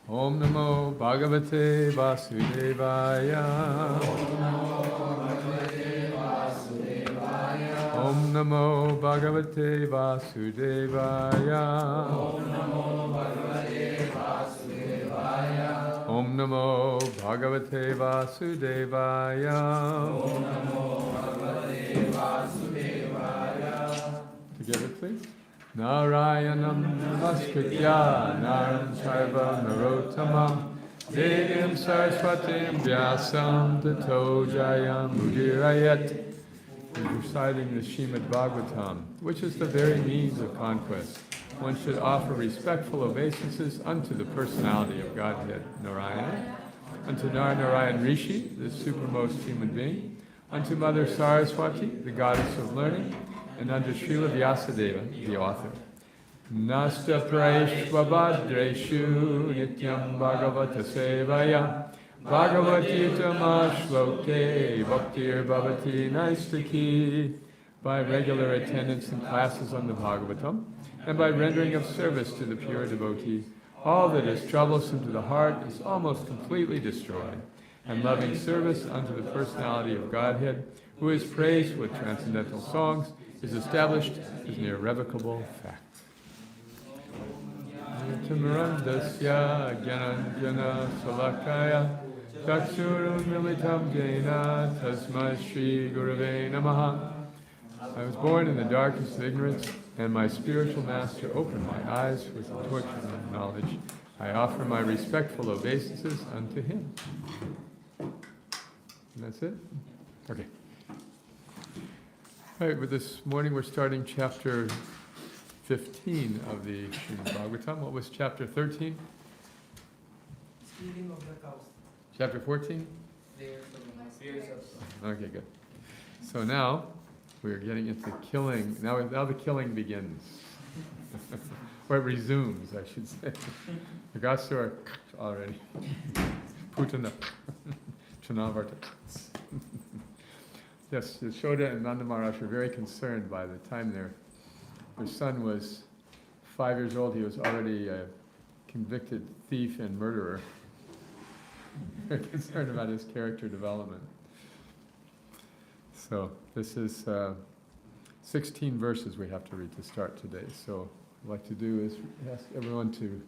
Om Namo Bhagavate Vasudevaya. Om Namo Bhagavate Vasudevaya. Om Namo Bhagavate Vasudevaya. Together, please. Narayanam Namaskritya Naram Chaiva Narottamam Devim Saraswatim Vyasam Tato Jayam Udirayat. We're reciting the Srimad Bhagavatam, which is the very means of conquest. One should offer respectful obeisances unto the personality of Godhead, Narayana, unto Narayan Rishi, the supermost human being, unto Mother Saraswati, the goddess of learning, and unto Srila Vyasadeva, the author. Nasta praishvabhadreshu nityam bhagavata sevaya bhagavati tamashloke bhaktir bhavati naistaki. By regular attendance in classes on the Bhagavatam, and by rendering of service to the pure devotee, all that is troublesome to the heart is almost completely destroyed, and loving service unto the personality of Godhead, who is praised with transcendental songs, is established as an irrevocable fact. Tamarandasya Gyananjana Salakaya Chakshurun Militam Jena Tasmai Shri Gurave Namaha. I was born in the darkest of ignorance, and my spiritual master opened my eyes with the torch of knowledge. I offer my respectful obeisances unto him. And that's it? Okay. All right, but this morning we're starting chapter 15 of the Srimad Bhagavatam. What was chapter 13? Stealing of the cows. Chapter 14? Fears of Okay, good. So now we're getting into killing. Now the killing begins. Or it resumes, I should say. The Gasur already. Putana. Chanavarta. Yes, Yashoda and Nanda Maharaj were very concerned by the time their son was 5 years old. He was already a convicted thief and murderer. They're concerned about his character development. So this is 16 verses we have to read to start today. So what I'd like to do is ask everyone to,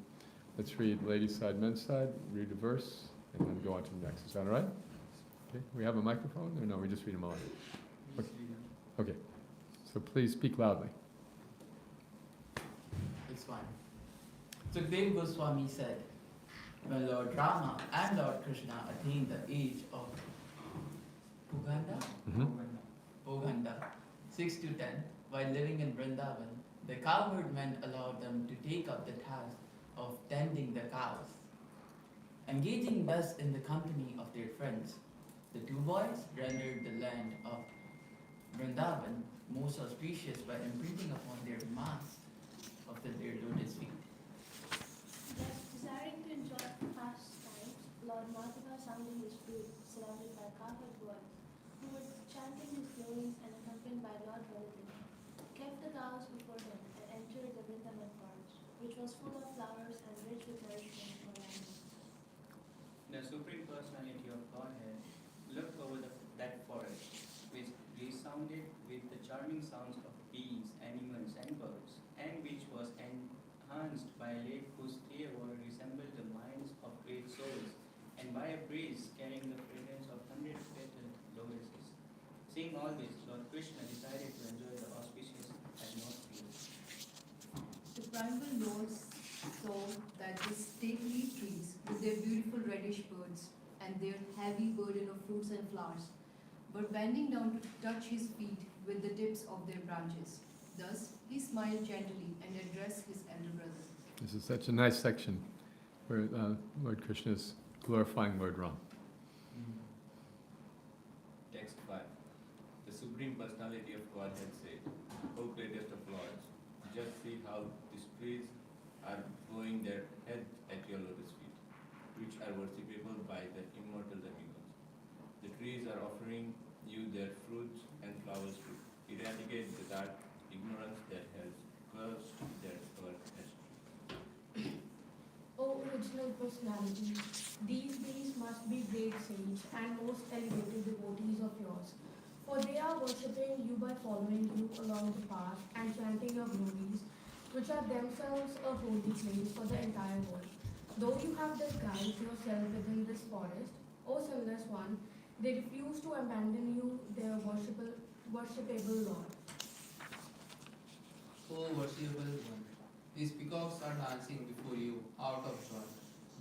let's read ladies' side, men's side, read a verse, and then go on to the next. Is that all right? Okay. We have a microphone? Or no, we just read them all. Okay. So please speak loudly. It's fine. Sukdev Goswami said, when Lord Rama and Lord Krishna attained the age of Puganda, 6 to 10, while living in Vrindavan, the cowherdmen allowed them to take up the task of tending the cows. Engaging thus in the company of their friends, the two boys rendered the land of Vrindavan most auspicious by imprinting upon their mast of their lotus feet. Thus, desiring to enjoy pastimes, Lord Madhava sounding his flute, surrounded by cowherd boys, who were chanting his glories and accompanied by Lord Baladev, kept the cows before him and entered the Vrindavan forest, which was full of flowers and rich with nourishment for animals. The Supreme Personality of Godhead looked over that forest, which resounded with the charming sounds of bees, animals, and birds, and which was enhanced by a lake whose clear water resembled the minds of great souls, and by a breeze carrying the fragrance of 100-petaled lotuses. Seeing all this, Lord Krishna decided to enjoy the auspicious atmosphere. The primal lords saw that the stately trees, with their beautiful reddish birds and their heavy burden of fruits and flowers, were bending down to touch his feet with the tips of their branches. Thus, he smiled gently and addressed his elder brother. This is such a nice section where Lord Krishna is glorifying Lord Ram. Text 5. The Supreme Personality of Godhead said, O greatest of lords, just see how these trees are bowing their heads at your lotus feet, which are worshipable by the immortal demigods. The trees are offering you their fruits and flowers to eradicate the dark ignorance that has cursed their earth. O original exceptional personality. These beings must be great saints and most elevated devotees of yours, for they are worshipping you by following you along the path and chanting your glories, which are themselves a holy place for the entire world. Though you have disguised yourself within this forest, O sinless one, they refuse to abandon you, their worshipable Lord. O worshipable one, these peacocks are dancing before you out of joy.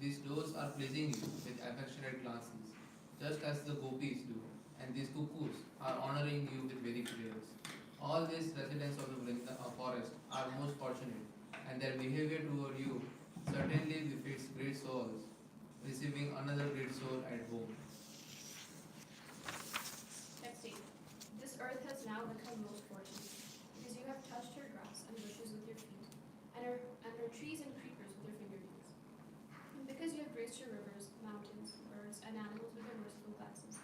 These doves are pleasing you with affectionate glances, just as the gopis do, and these cuckoos are honoring you with Vedic prayers. All these residents of the forest are most fortunate, and their behavior toward you certainly befits great souls, receiving another great soul at home. Text 8. This earth has now become most fortunate, because you have touched her grass and bushes with your feet, and her trees and creepers with your fingernails. And because you have graced her rivers, mountains, birds, and animals with your merciful glances.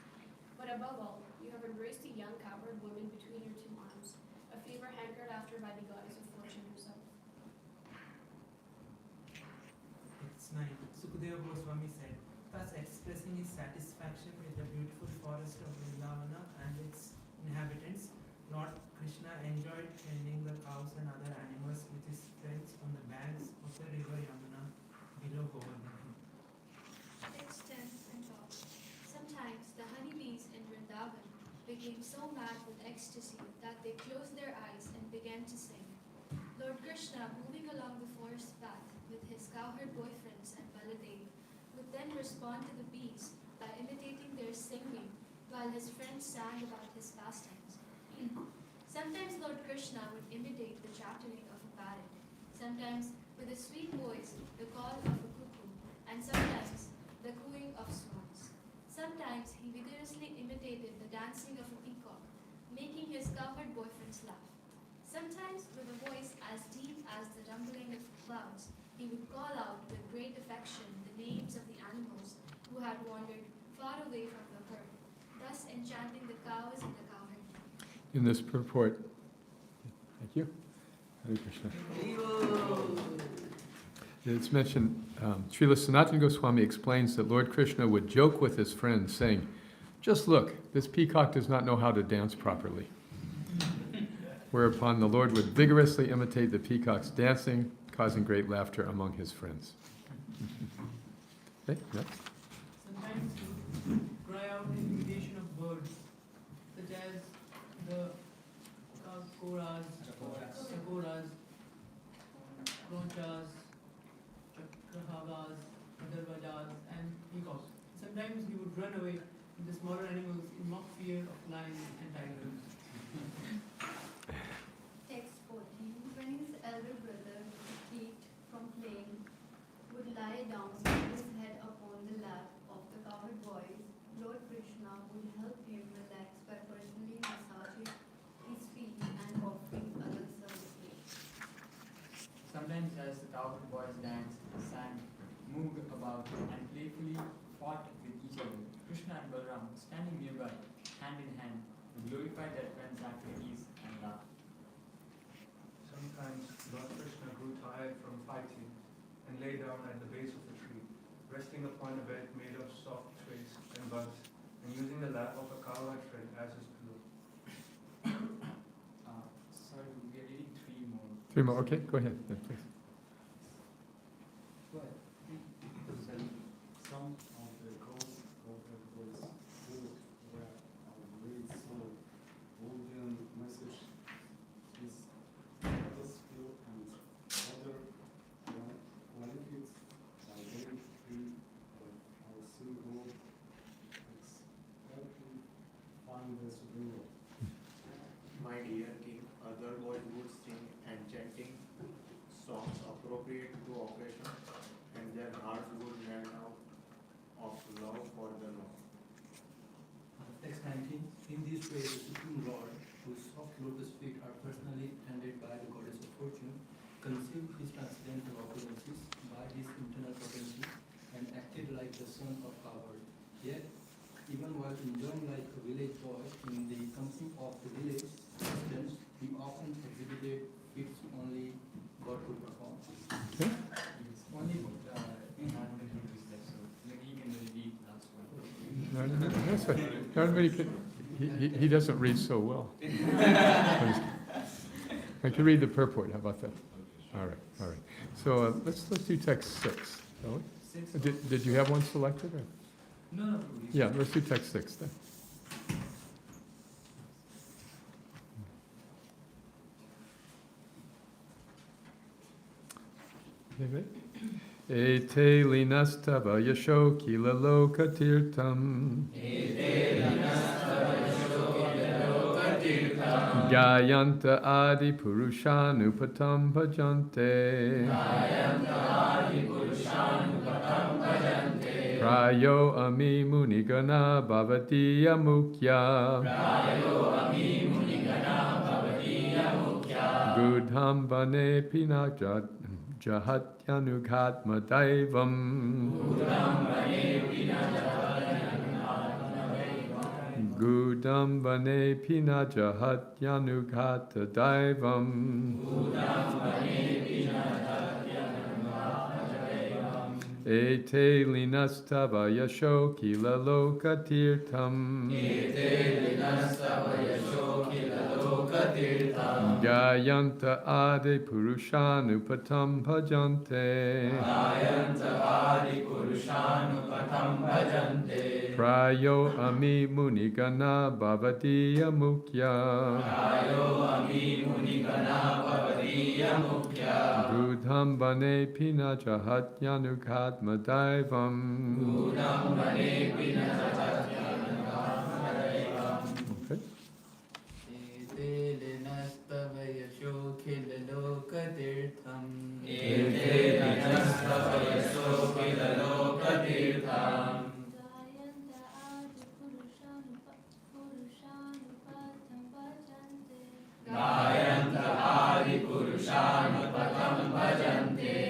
But above all, you have embraced the young cowherd woman between your two arms, a favor hankered after by the goddess of fortune herself. It's 9. Sukadeva Goswami said, thus expressing his satisfaction with the beautiful forest of Vrindavana and its inhabitants, Lord Krishna enjoyed tending the cows and other animals with his friends on the banks of the river Yamuna below Govardhan. Text 10 and 12. Sometimes the honeybees in Vrindavan became so mad with ecstasy that they closed their eyes and began to sing. Lord Krishna, moving along the forest path with his cowherd boyfriends and Baladev, would then respond to the bees by imitating their singing while his friends sang about his pastimes. Sometimes Lord Krishna would imitate the chattering of a parrot, sometimes with a sweet voice the call of a cuckoo, and sometimes the cooing of swans. Sometimes he vigorously imitated the dancing of a peacock, making his cowherd boyfriends laugh. Sometimes, with a voice as deep as the rumbling of clouds, he would call out with great affection the names of the animals who had wandered far away from the herd, thus enchanting the cows and the cowherd. In this purport, thank you. Hare Krishna. It's mentioned, Srila Sanatana Goswami explains that Lord Krishna would joke with his friends, saying, just look, this peacock does not know how to dance properly. Whereupon the Lord would vigorously imitate the peacock's dancing, causing great laughter among his friends. Okay, next. Sometimes you cry out in imitation of birds, such as the kakoras, kronchas, chakrahavas, madarvajas, and peacocks. Sometimes he would run away with the smaller animals in mock fear of lions and tigers. Text 14. When his elder brother, fatigued from playing, would lie down with his head upon the lap of the cowherd boys, Lord Krishna would help him relax by personally massaging his feet and offering other services. Sometimes as the cowherd boys danced, sang, moved about, and playfully fought with each other, Krishna and Balaram, standing nearby, hand in hand, would glorify their friends' activities and laugh. Sometimes Lord Krishna grew tired from fighting and lay down at the base of a tree, resting upon a bed made of soft twigs and buds, and using the lap of a cowherd friend as his pillow. Sorry, we are reading 3 more. 3 more, okay, go ahead, yeah, please. But some of the coast of the boys who were of great soul, golden message is others feel and other qualities by very free, but our single expecting find the supreme Lord. My dear king, other boys would sing and chanting songs appropriate to occasion, and their hearts would melt out of love for the Lord. Text 19. In this way, the Supreme Lord, whose soft lotus feet are personally tended by the goddess of fortune, conceived his transcendental opulences by his internal potency and acted like the son of cowherd. Yet, even while enjoying like a village boy in the company of the village residents, he often exhibited feats only God could perform. Okay. Only in That's right. Everybody he doesn't read so well. I can read the purport. How about that? All right, all right. So let's do text 6. Shall we? Did you have one selected? Or? No. Yeah, let's do text 6 then. Ete linastava yasho kila loka tirtam. Gayanta adi purushanupatam bhajante. Prayo ami munigana bhavatiya mukya. Gudham bane pinajat jahatyanughatma daivam. Gudam bane pinajahatyanughatma daivam. Ete linastava yasho kila loka tirtam. Gayanta ade purushanupatam bhajante. Prayo ami munigana bhavatiya mukya. Gudham bane pinajahatyanughatma daivam. Okay. Gayanta adi purushanupatam bhajante.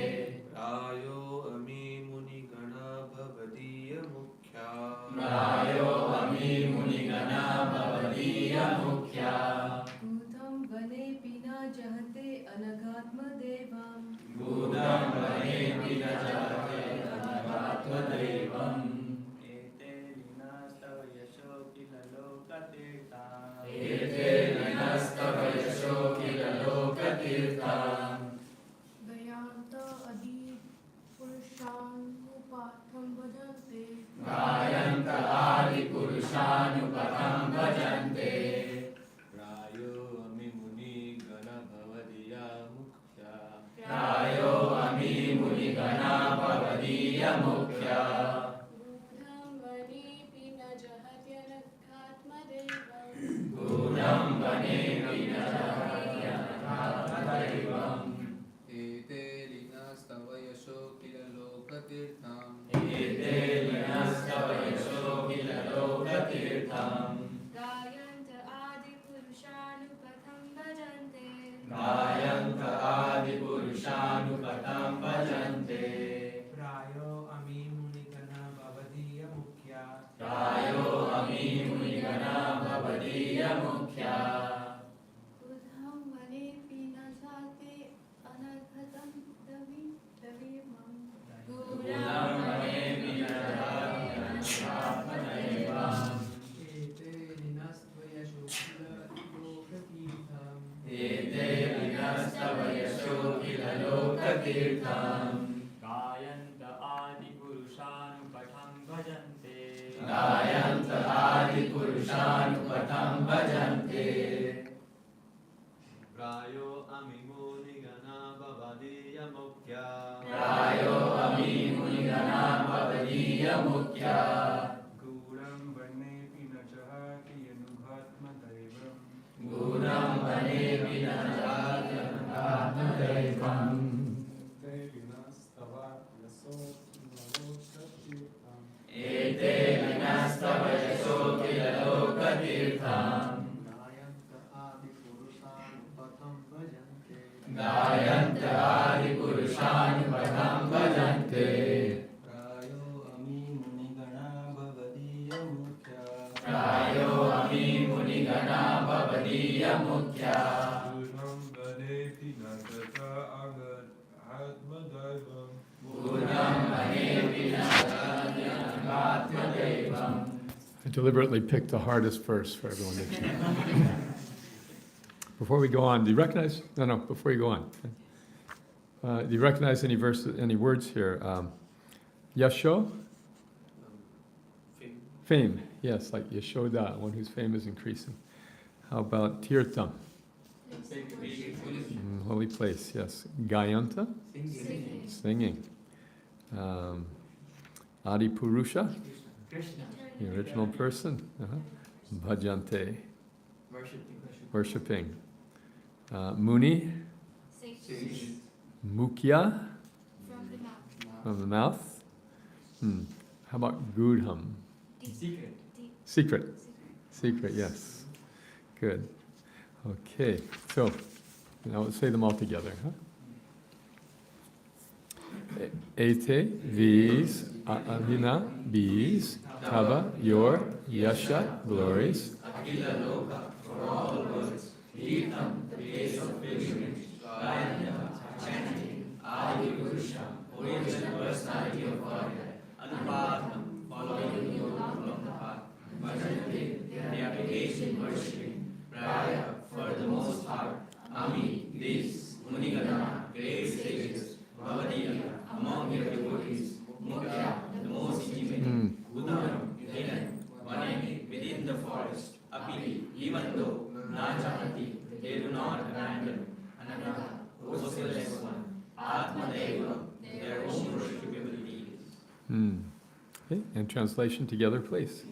Rayo ami munigana bhavadiya mukha. Gudam vane pina jahate anaghatma devam. Ete linastava yasho kila loka tirtam. Gayanta adi purushanupatam bhajante. Rayo ami muni gana bhavadiya mukya. Gudham vani pina jahatyanaghatma devam. Ete linastava yasho kila loka tirtam. Gayanta adi purushanupatam bhajante. Prayo ami munigana bhavadiya mukya. Gudham vani pina jahate anaghatam davimam. Ete linastava yasho kila loka tirtam. Gayanta adi purushanupatam bhajante. Rayo ami munigana bhavadiya mukha. Gudam bane pinajahati anughatma daivam. Ete linastava yaso kila loka tirtam. Gayanta adi purushanupatam bhajante. Rayo ami munigana bhavadiya mukha. Gudam bane pinajata anughatma daivam. deliberately picked the hardest verse for everyone to hear. Before we go on, do you recognize? No, before you go on. Do you recognize any any words here? Yasho? Fame, yes, like Yashoda, one whose fame is increasing. How about Tirtham? Holy place, yes. Gayanta? Singing. Adi Purusha? The original person. Bhajante? Worshipping. Muni? Mukhya? From the mouth. How about Gudham? Secret, yes. Good. Okay, so now let's say them all together. Ete, these, Avina, bees, Tava, your, Yasha, glories. Akila Loka, for all words, Kirtam, the place of pilgrimage, Gayanta, chanting, Adi Purusha, original personality of Godhead, Anupadam, following you along the path, Bhajante, the application worshipping, Praya, for the most part, Ami, this, Munigana, great sages, Bhavadiya, among your devotees, Mukhya, the most intimate, Gudam, hidden, Vanani, within the forest, Api, even though, Najanati, they do not abandon, Ananda, merciless one, Atmadeva, their own worshipable deeds. Okay, and translation together, please.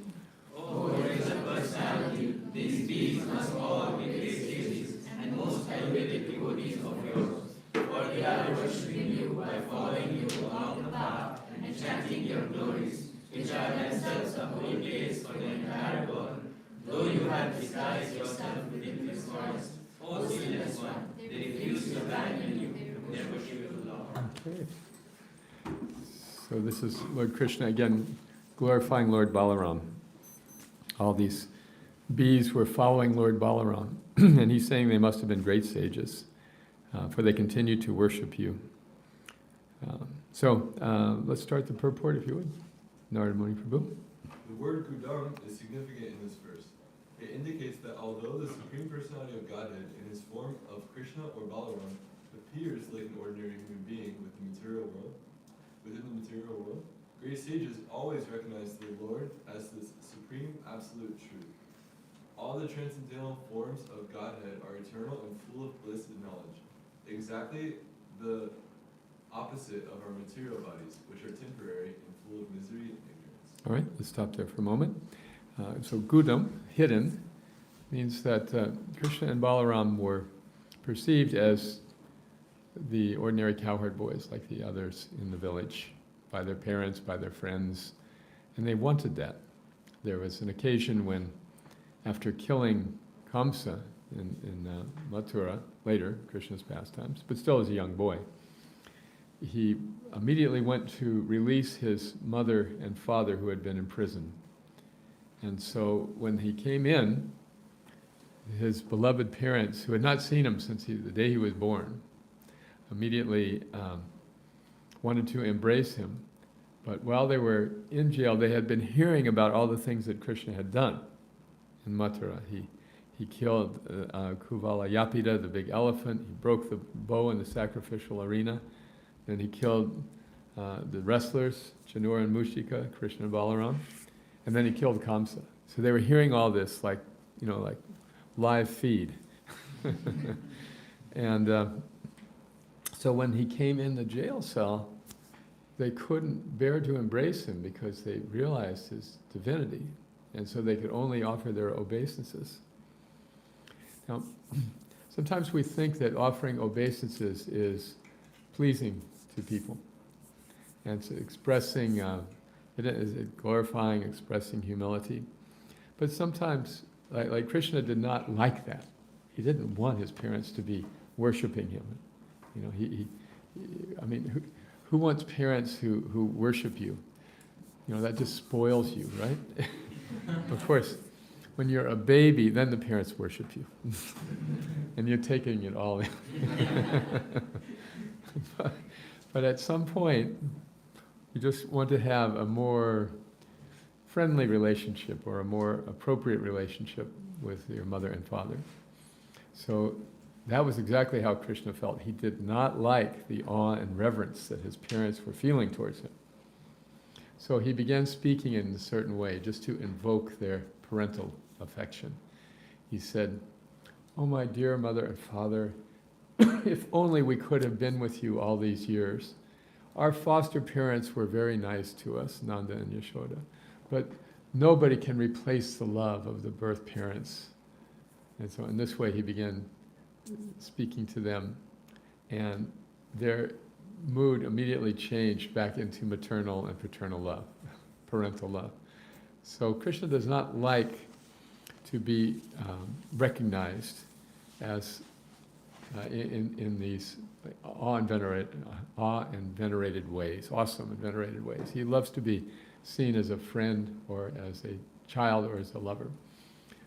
Oh, original personality, these beings must all be great sages and most elevated devotees of yours, for they are worshipping you by following you along the path and chanting your glories, which are themselves a holy place for the entire world. Though you have disguised yourself within this forest, O sinless one, they refuse to abandon you, their worshipable Lord. Okay. So this is Lord Krishna again glorifying Lord Balaram. All these bees were following Lord Balaram, and he's saying they must have been great sages, for they continue to worship you. So let's start the purport, if you would. Narada Muni Prabhu. The word Gudam is significant in this verse. It indicates that although the Supreme Personality of Godhead in his form of Krishna or Balaram appears like an ordinary human being within the material world, great sages always recognize the Lord as the supreme absolute truth. All the transcendental forms of Godhead are eternal and full of bliss and knowledge, exactly the opposite of our material bodies, which are temporary and full of misery and ignorance. All right, let's stop there for a moment. So Gudam, hidden, means that Krishna and Balaram were perceived as the ordinary cowherd boys, like the others in the village, by their parents, by their friends, and they wanted that. There was an occasion when, after killing Kamsa in Mathura, later, Krishna's pastimes, but still as a young boy, he immediately went to release his mother and father who had been in prison. And so when he came in, his beloved parents, who had not seen him since the day he was born, immediately wanted to embrace him. But while they were in jail, they had been hearing about all the things that Krishna had done in Mathura. He killed Kuvala Yapida, the big elephant. He broke the bow in the sacrificial arena. Then he killed the wrestlers, Chanura and Mushika, Krishna and Balaram. And then he killed Kamsa. So they were hearing all this like live feed. And so when he came in the jail cell, they couldn't bear to embrace him because they realized his divinity. And so they could only offer their obeisances. Now, sometimes we think that offering obeisances is pleasing to people. And it's expressing, it is glorifying, expressing humility. But sometimes, like Krishna did not like that. He didn't want his parents to be worshiping him. Who wants parents who worship you? That just spoils you, right? Of course, when you're a baby, then the parents worship you. And you're taking it all in. But at some point, you just want to have a more friendly relationship or a more appropriate relationship with your mother and father. So that was exactly how Krishna felt. He did not like the awe and reverence that his parents were feeling towards him. So he began speaking in a certain way just to invoke their parental affection. He said, "Oh, my dear mother and father, if only we could have been with you all these years. Our foster parents were very nice to us, Nanda and Yashoda, but nobody can replace the love of the birth parents." And so in this way he began speaking to them, and their mood immediately changed back into maternal and paternal love, parental love. So Krishna does not like to be recognized as in these awe and venerated ways, awesome and venerated ways. He loves to be seen as a friend or as a child or as a lover.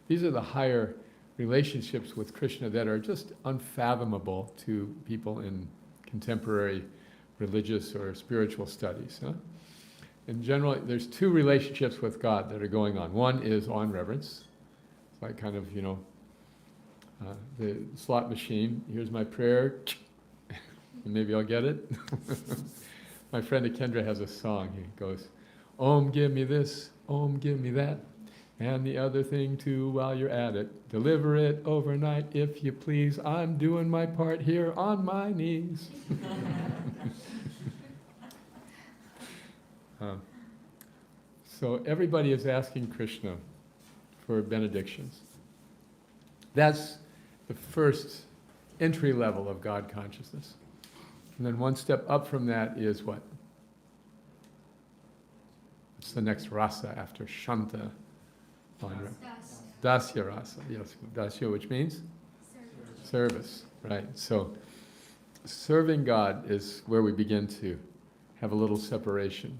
These are the higher relationships with Krishna that are just unfathomable to people in contemporary religious or spiritual studies. In general, there's two relationships with God that are going on. One is awe and reverence. It's like kind of, the slot machine. Here's my prayer. Maybe I'll get it. My friend Akendra has a song. He goes, "Om, give me this. Om, give me that. And the other thing too, while you're at it, deliver it overnight if you please. I'm doing my part here on my knees." So everybody is asking Krishna for benedictions. That's the first entry level of God consciousness. And then one step up from that is what? What's the next rasa after Shanta? Dasya rasa, yes, dasya, which means? Service, right. So serving God is where we begin to have a little separation.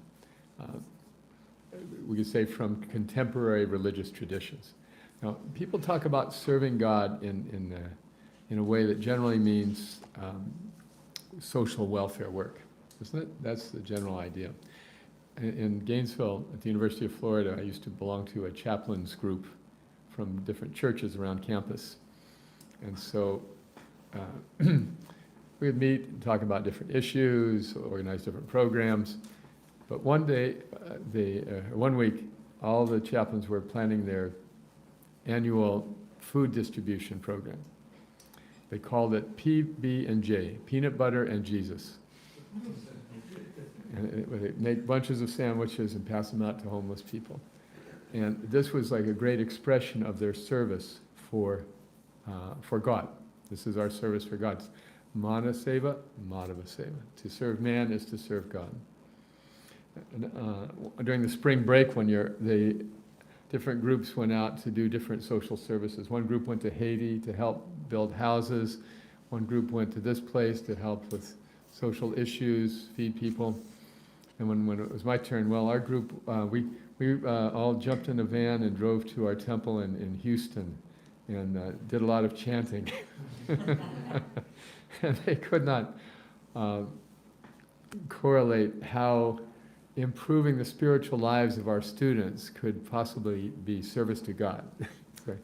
We could say from contemporary religious traditions. Now, people talk about serving God in a way that generally means social welfare work, isn't it? That's the general idea. In Gainesville, at the University of Florida, I used to belong to a chaplains group from different churches around campus. And so we would meet and talk about different issues, organize different programs. But one day, one week, all the chaplains were planning their annual food distribution program. They called it PB&J, Peanut Butter and Jesus. And they make bunches of sandwiches and pass them out to homeless people. And this was like a great expression of their service for God. This is our service for God. Mana seva, madhava seva. To serve man is to serve God. And, during the spring break one year, the different groups went out to do different social services. One group went to Haiti to help build houses. One group went to this place to help with social issues, feed people. And when it was my turn, well, our group, we all jumped in a van and drove to our temple in Houston and did a lot of chanting. And they could not correlate how improving the spiritual lives of our students could possibly be service to God. Okay.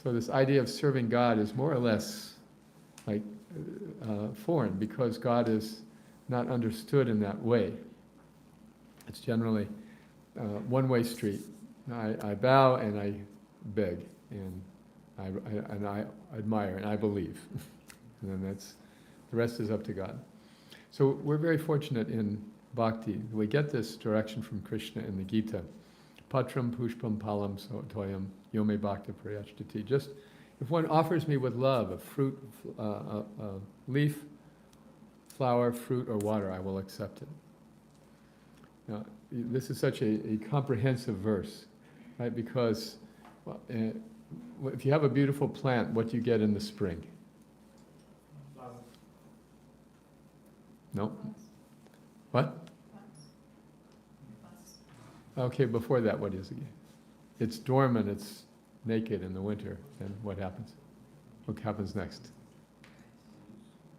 So this idea of serving God is more or less like foreign, because God is not understood in that way. It's generally one-way street. I bow and I beg, and I admire and I believe, and then the rest is up to God. So we're very fortunate in Bhakti. We get this direction from Krishna in the Gita. Patram pushpam palam toyam yome bhakta prayashtati. Just if one offers me with love a fruit, a leaf, flower, fruit, or water, I will accept it. Now, this is such a comprehensive verse, right? Because well, if you have a beautiful plant, what do you get in the spring? No? What? Okay, before that, what is it? It's dormant, it's naked in the winter, and what happens? What happens next?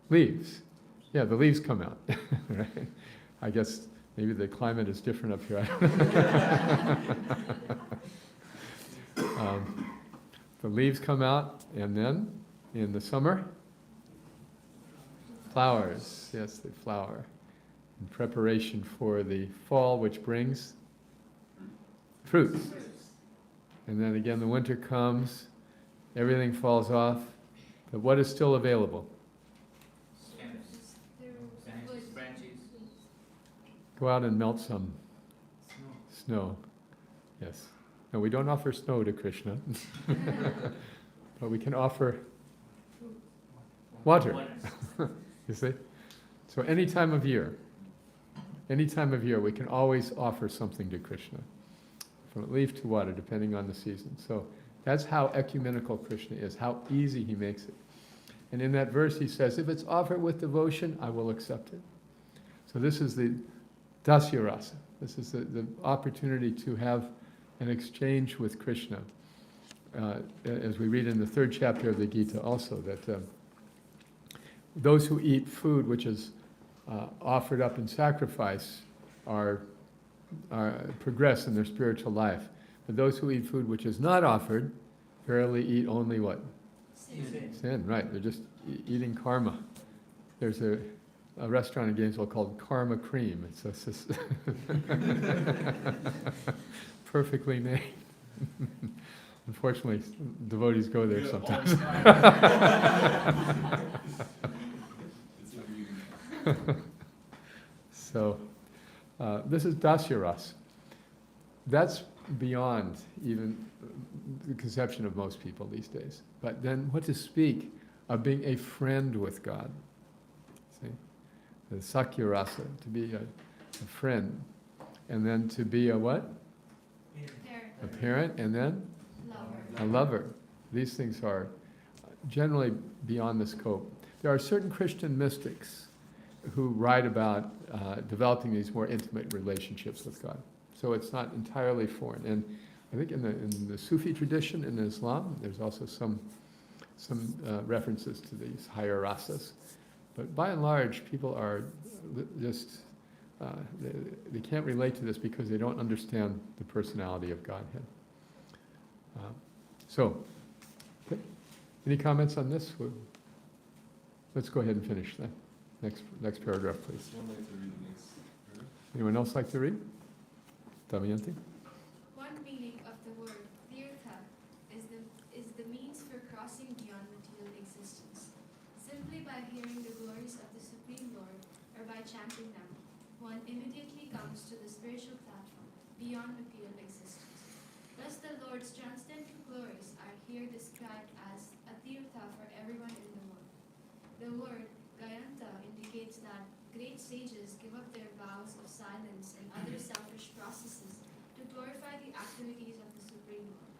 Leaves. Yeah, the leaves come out, right? I guess Maybe the climate is different up here. The leaves come out, and then in the summer, flowers. Yes, they flower in preparation for the fall, which brings fruits. And then again, the winter comes, everything falls off, but what is still available? Branches. Go out and melt some snow. Yes. No, we don't offer snow to Krishna, but we can offer water. You see? So any time of year, we can always offer something to Krishna, from leaf to water, depending on the season. So that's how ecumenical Krishna is, how easy he makes it. And in that verse he says, if it's offered with devotion, I will accept it. So this is the dasya rasa. This is the opportunity to have an exchange with Krishna. As we read in the 3rd chapter of the Gita also, that those who eat food which is offered up in sacrifice are progress in their spiritual life. But those who eat food which is not offered verily eat only what? Sin, right. They're just eating karma. There's a restaurant in Gainesville called Karma Cream. It's just perfectly named. Unfortunately, devotees go there sometimes. So, this is dasya rasa. That's beyond even the conception of most people these days. But then what to speak of being a friend with God? See? The sakya rasa, to be a friend. And then to be a what? A parent, and then? A lover. These things are generally beyond the scope. There are certain Christian mystics who write about developing these more intimate relationships with God. So it's not entirely foreign. And I think in the Sufi tradition in Islam, there's also some references to these higher rasas. But by and large, people are just, they can't relate to this because they don't understand the personality of Godhead. Okay. Any comments on this? Let's go ahead and finish that. Next paragraph, please. Someone like to read the next paragraph? Anyone else like to read? Damayanti? One meaning of the word tirtha is the means for crossing beyond material existence. Simply by hearing the glories of the Supreme Lord or by chanting them, one immediately comes to the spiritual platform beyond material existence. Thus the Lord's transcendental glories are here described as a tirtha for everyone in the world. The word Kalakantha indicates that great sages give up their vows of silence and other selfish processes to glorify the activities of the Supreme Lord.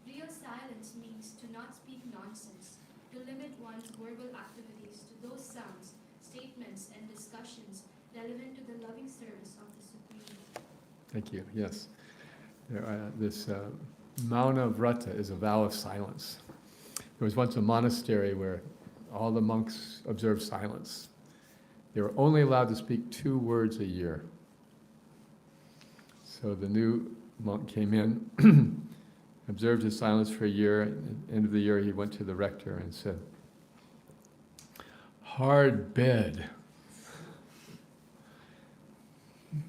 Real silence means to not speak nonsense, to limit one's verbal activities to those sounds, statements, and discussions relevant to the loving service of the Supreme Lord. Thank you. Yes. This Mauna Vrata is a vow of silence. There was once a monastery where all the monks observed silence. They were only allowed to speak 2 words a year. So the new monk came in, observed his silence for a year. At the end of the year, he went to the rector and said, "Hard bed."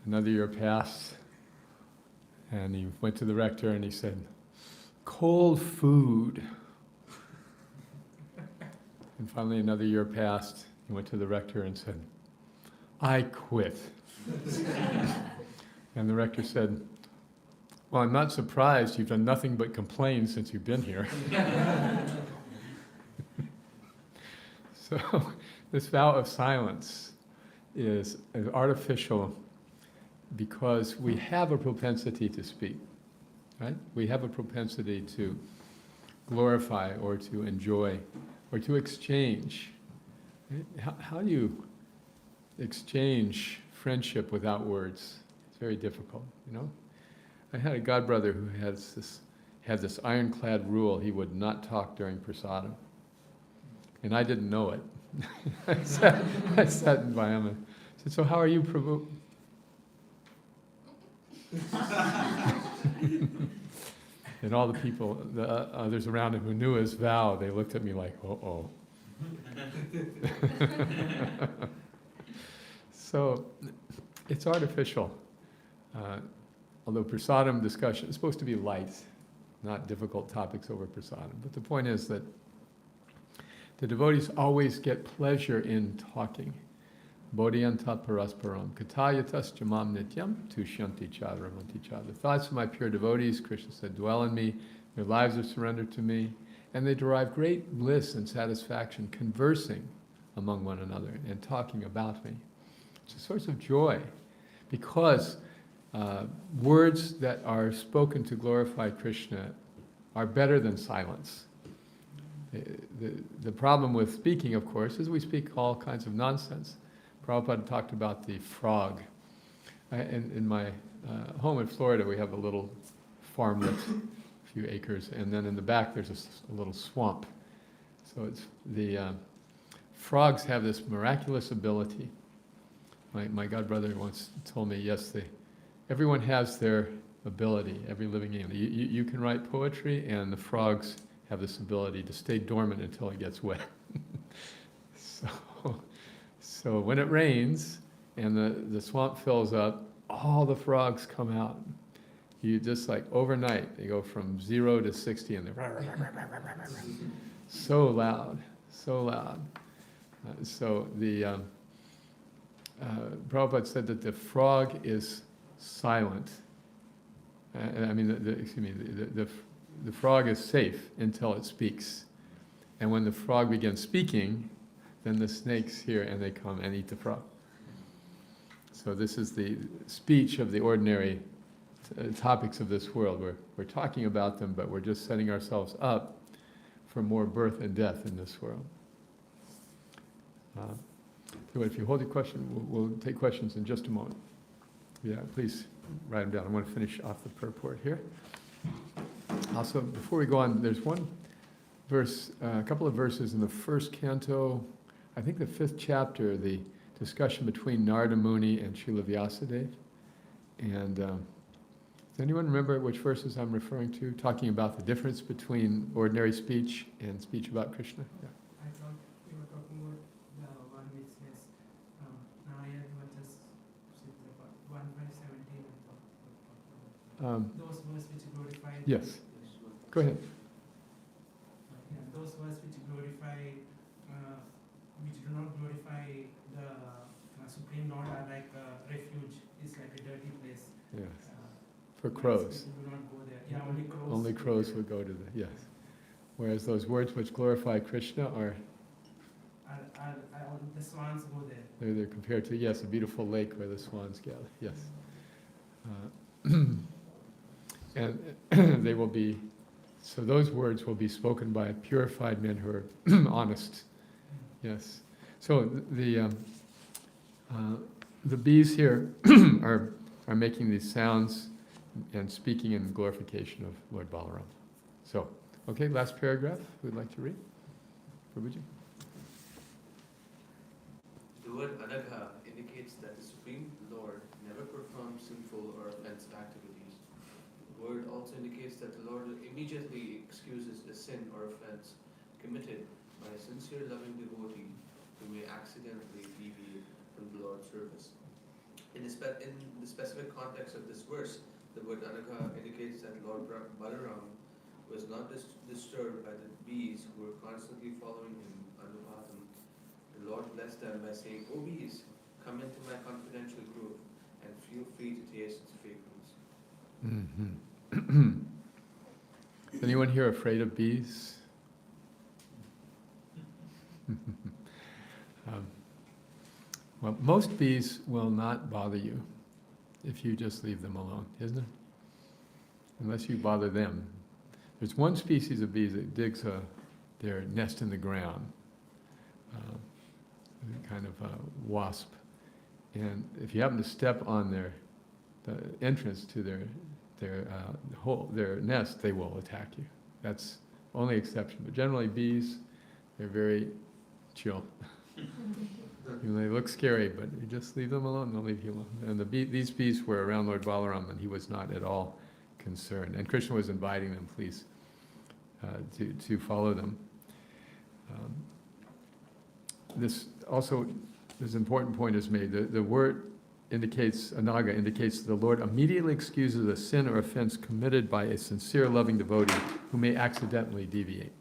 Another year passed, and he went to the rector and he said, "Cold food." And finally another year passed, he went to the rector and said, "I quit." And the rector said, "Well, I'm not surprised. You've done nothing but complain since you've been here." So this vow of silence is artificial because we have a propensity to speak, right? We have a propensity to glorify or to enjoy or to exchange. How do you exchange friendship without words? It's very difficult, you know? I had a godbrother who had this ironclad rule: he would not talk during prasadam. And I didn't know it. I sat by him and said, "So how are you, Prabhu?" And all the people, the others around him who knew his vow, they looked at me like, uh-oh. So it's artificial. Although prasadam discussion is supposed to be light, not difficult topics over prasadam. But the point is that the devotees always get pleasure in talking. Bodhyanta parasparam katayatas jamam nityam tushyanti charamanti cha. The thoughts of my pure devotees, Krishna said, dwell in me, their lives are surrendered to me, and they derive great bliss and satisfaction conversing among one another and talking about me. It's a source of joy, because words that are spoken to glorify Krishna are better than silence. The problem with speaking, of course, is we speak all kinds of nonsense. Prabhupada talked about the frog. In my home in Florida, we have a little farmlet, a few acres, and then in the back there's a little swamp. So it's the frogs have this miraculous ability. My godbrother once told me, yes, everyone has their ability, every living being. You can write poetry, and the frogs have this ability to stay dormant until it gets wet. So when it rains and the swamp fills up, all the frogs come out. You just like overnight, they go from 0 to 60 and they're so loud, so loud. So the Prabhupada said that the frog is silent. The frog is safe until it speaks. And when the frog begins speaking, then the snakes hear and they come and eat the frog. So this is the speech of the ordinary topics of this world. We're talking about them, but we're just setting ourselves up for more birth and death in this world. So if you hold your question, we'll take questions in just a moment. Yeah, please write them down. I want to finish off the purport here. Also, before we go on, there's one verse, a couple of verses in the first canto, I think the 5th chapter, the discussion between Narada Muni and Srila Vyasadeva. And does anyone remember which verses I'm referring to, talking about the difference between ordinary speech and speech about Krishna? Yeah. I thought you were talking about the one which says, Naya just 1:17. Those words which glorify. Yes. Go ahead. Those words which glorify, which do not glorify the Supreme Lord are like a refuge. It's like a dirty place. Yes. For crows. Do not go there. Yeah, only crows. Only crows would go to yes. Whereas those words which glorify Krishna are the swans go there. They're compared to, yes, a beautiful lake where the swans gather. Yes. And they will be, so those words will be spoken by purified men who are honest. Yes. So the bees here are making these sounds and speaking in glorification of Lord Balaram. So, okay, last paragraph we'd like to read. Prabhuji. The word anagha indicates that the Supreme Lord never performs sinful or offensive activities. The word also indicates that the Lord immediately excuses a sin or offense committed by a sincere loving devotee who may accidentally deviate from the Lord's service. In the specific context of this verse, the word anagha indicates that Lord Balaram was not disturbed by the bees who were constantly following him Anupatam. The Lord blessed them by saying, "O bees, come into my confidential grove and feel free to taste its fragrance." Mm-hmm. Anyone here afraid of bees? Well, most bees will not bother you if you just leave them alone, isn't it? Unless you bother them. There's one species of bees that digs their nest in the ground, kind of a wasp. And if you happen to step on the entrance to their nest, they will attack you. That's only exception. But generally bees, they're very chill. They look scary, but you just leave them alone, they'll leave you alone. And these bees were around Lord Balaram, and he was not at all concerned. And Krishna was inviting them, please, to follow them. This important point is made. The word indicates, anaga indicates the Lord immediately excuses a sin or offense committed by a sincere, loving devotee who may accidentally deviate.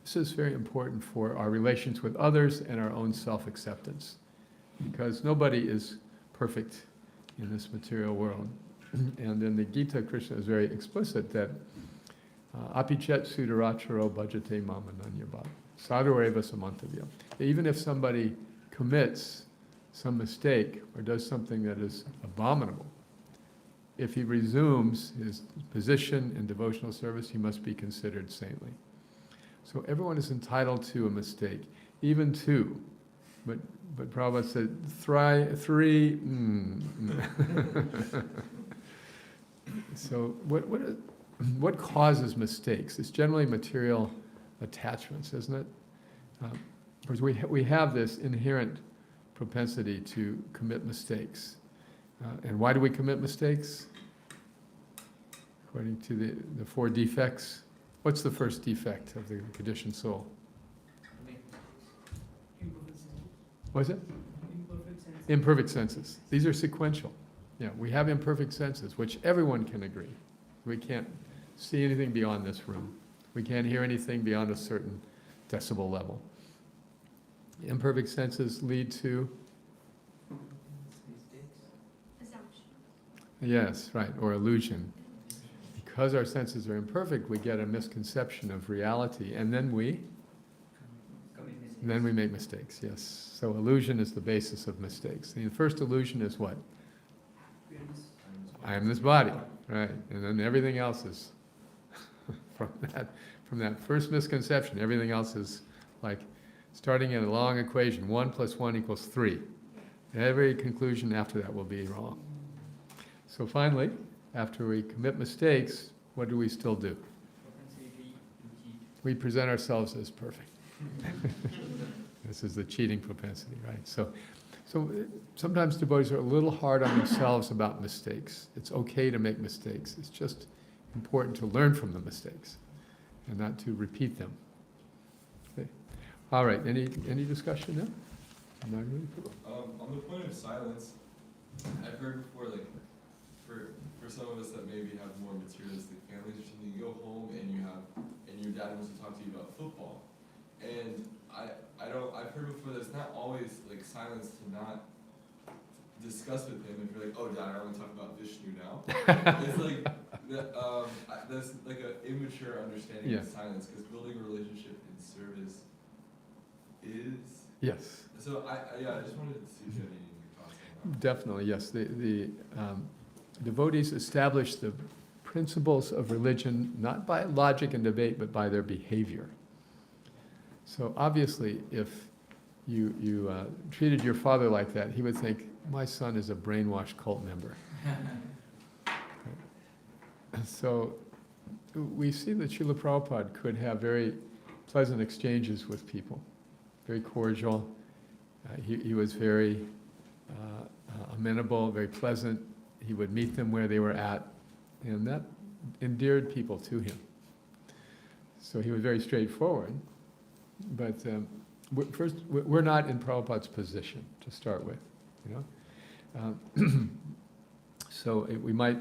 This is very important for our relations with others and our own self-acceptance, because nobody is perfect in this material world. And in the Gita, Krishna is very explicit that apichet sudaracharo bhajate mamananyabha sadhareva samantavya. Even if somebody commits some mistake or does something that is abominable, if he resumes his position in devotional service, he must be considered saintly. So everyone is entitled to a mistake, even two. But Prabhupada said three. So what causes mistakes? It's generally material attachments, isn't it? Because we have this inherent propensity to commit mistakes. And why do we commit mistakes? According to the four defects. What's the first defect of the conditioned soul? What's it? Imperfect senses. These are sequential. Yeah, we have imperfect senses, which everyone can agree. We can't see anything beyond this room. We can't hear anything beyond a certain decibel level. Imperfect senses lead to? Assumption. Yes, right, or illusion. Because our senses are imperfect, we get a misconception of reality, and then we make mistakes, yes. So illusion is the basis of mistakes. The first illusion is what? I am this body, right? And then everything else is, from that first misconception, everything else is like starting in a long equation, 1 + 1 = 3. Every conclusion after that will be wrong. So finally, after we commit mistakes, what do we still do? We present ourselves as perfect. This is the cheating propensity, right? So sometimes devotees are a little hard on themselves about mistakes. It's okay to make mistakes. It's just important to learn from the mistakes and not to repeat them. Okay. All right, any discussion now? On the point of silence, I've heard before, like, for some of us that maybe have more materialistic families or something, you go home and your dad wants to talk to you about football. And I've heard before that it's not always like silence to not discuss with him if you're like, oh dad, I want to talk about Vishnu now. It's like, that's like an immature understanding of silence, because building a relationship in service is... Yes. So I just wanted to see if you had any thoughts on that. Definitely, yes. The devotees establish the principles of religion not by logic and debate, but by their behavior. So obviously, if you treated your father like that, he would think, my son is a brainwashed cult member. So we see that Srila Prabhupada could have very pleasant exchanges with people, very cordial. He was very amenable, very pleasant. He would meet them where they were at, and that endeared people to him. So he was very straightforward. But first, we're not in Prabhupada's position to start with, you know. So we might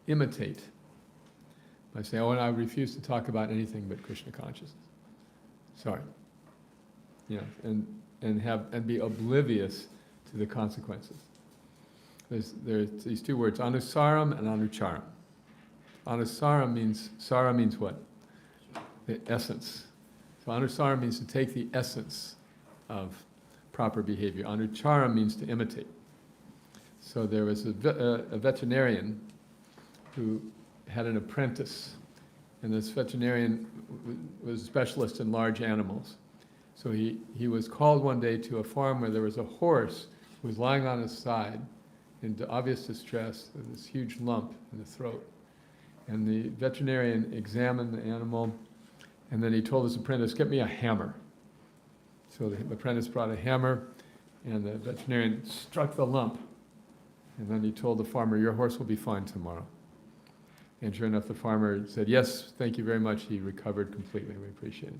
imitate by saying, oh, and I refuse to talk about anything but Krishna consciousness. Sorry. Yeah, and be oblivious to the consequences. There's these two words, anusaram and anucharam. Anusaram means, sara means what? The essence. So anusaram means to take the essence of proper behavior. Anucharam means to imitate. So there was a veterinarian who had an apprentice, and this veterinarian was a specialist in large animals. So he was called one day to a farm where there was a horse who was lying on his side in obvious distress with this huge lump in the throat. And the veterinarian examined the animal, and then he told his apprentice, get me a hammer. So the apprentice brought a hammer, And the veterinarian struck the lump. And then he told the farmer, your horse will be fine tomorrow. And sure enough, the farmer said, yes, thank you very much. He recovered completely. We appreciate it.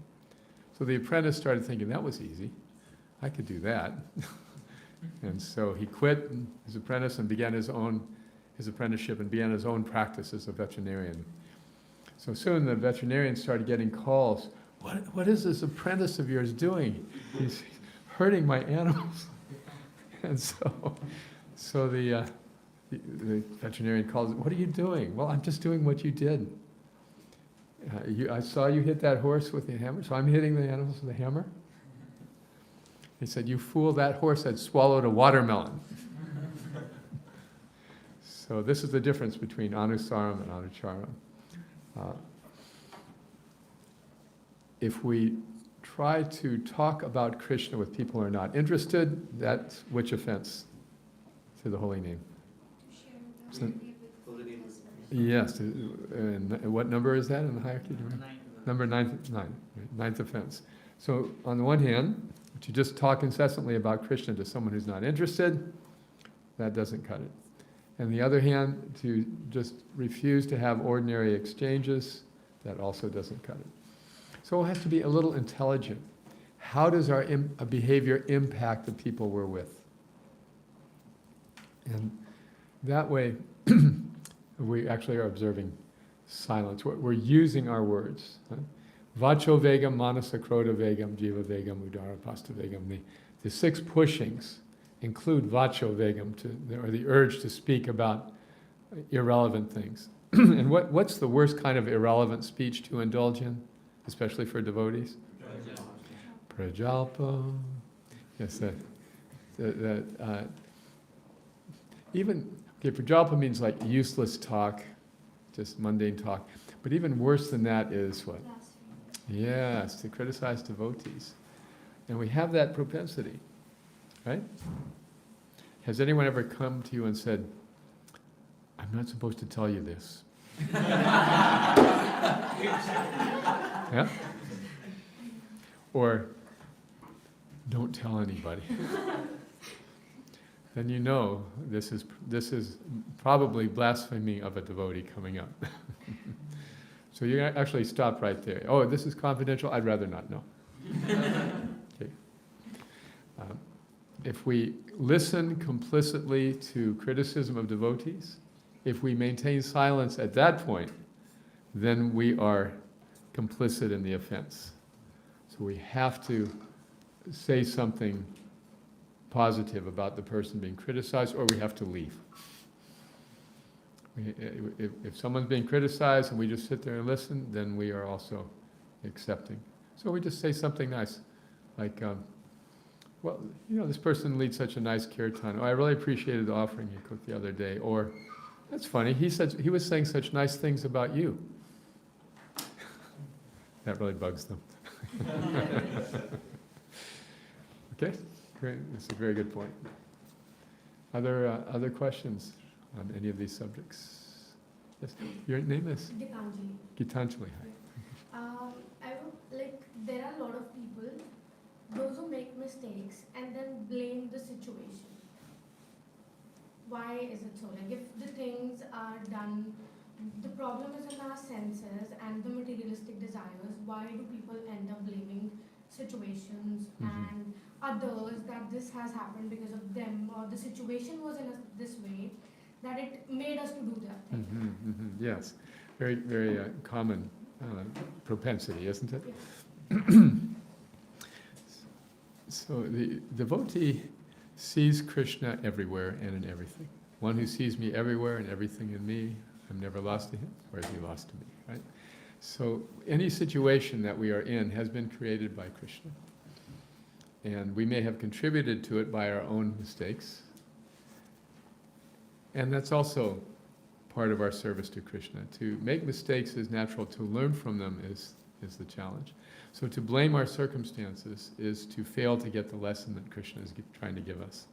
So the apprentice started thinking, that was easy. I could do that. And so he quit his apprentice and began his apprenticeship and began his own practice as a veterinarian. So soon the veterinarian started getting calls. What is this apprentice of yours doing? He's hurting my animals. And so the veterinarian calls, what are you doing? Well, I'm just doing what you did. I saw you hit that horse with the hammer, so I'm hitting the animals with a hammer. He said, you fool, that horse had swallowed a watermelon. So this is the difference between anusaram and anucharam. If we try to talk about Krishna with people who are not interested, that's which offense to the holy name? So, yes. And what number is that in the hierarchy? Number 9. Ninth offense. So on the one hand, to just talk incessantly about Krishna to someone who's not interested, that doesn't cut it. And the other hand, to just refuse to have ordinary exchanges, that also doesn't cut it. So we'll have to be a little intelligent. How does our behavior impact the people we're with? And that way, we actually are observing silence. We're using our words. Vacho vegam, manasa krodha vegam, jiva vegam, udara pasta vegam. The 6 pushings include vacho vegam, or the urge to speak about irrelevant things. And what's the worst kind of irrelevant speech to indulge in, especially for devotees? Prajalpa. Yes, prajalpa means like useless talk, just mundane talk. But even worse than that is what? Yes, to criticize devotees. And we have that propensity, right? Has anyone ever come to you and said, I'm not supposed to tell you this? Yeah? Or, don't tell anybody. Then you know this is probably blasphemy of a devotee coming up. So you actually stop right there. Oh, this is confidential? I'd rather not know. Okay. If we listen complicitly to criticism of devotees, if we maintain silence at that point, then we are complicit in the offense. So we have to say something positive about the person being criticized, or we have to leave. If someone's being criticized and we just sit there and listen, then we are also accepting. So we just say something nice, like, well, this person leads such a nice kirtan. Oh, I really appreciated the offering you cooked the other day. Or, that's funny, he was saying such nice things about you. That really bugs them. Okay, great. That's a very good point. Other questions on any of these subjects? Yes, your name is? Gitanjali. Hi. There are a lot of people, those who make mistakes and then blame the situation. Why is it so? Like, if the things are done, the problem is in our senses and the materialistic desires, why do people end up blaming situations and others that this has happened because of them, or the situation was in this way that it made us to do that thing? Yes, very, very common propensity, isn't it? Yes. So the devotee sees Krishna everywhere and in everything. One who sees me everywhere and everything in me, I'm never lost to him, or is he lost to me, right? So any situation that we are in has been created by Krishna. And we may have contributed to it by our own mistakes. And that's also part of our service to Krishna. To make mistakes is natural, to learn from them is the challenge. So to blame our circumstances is to fail to get the lesson that Krishna is trying to give us.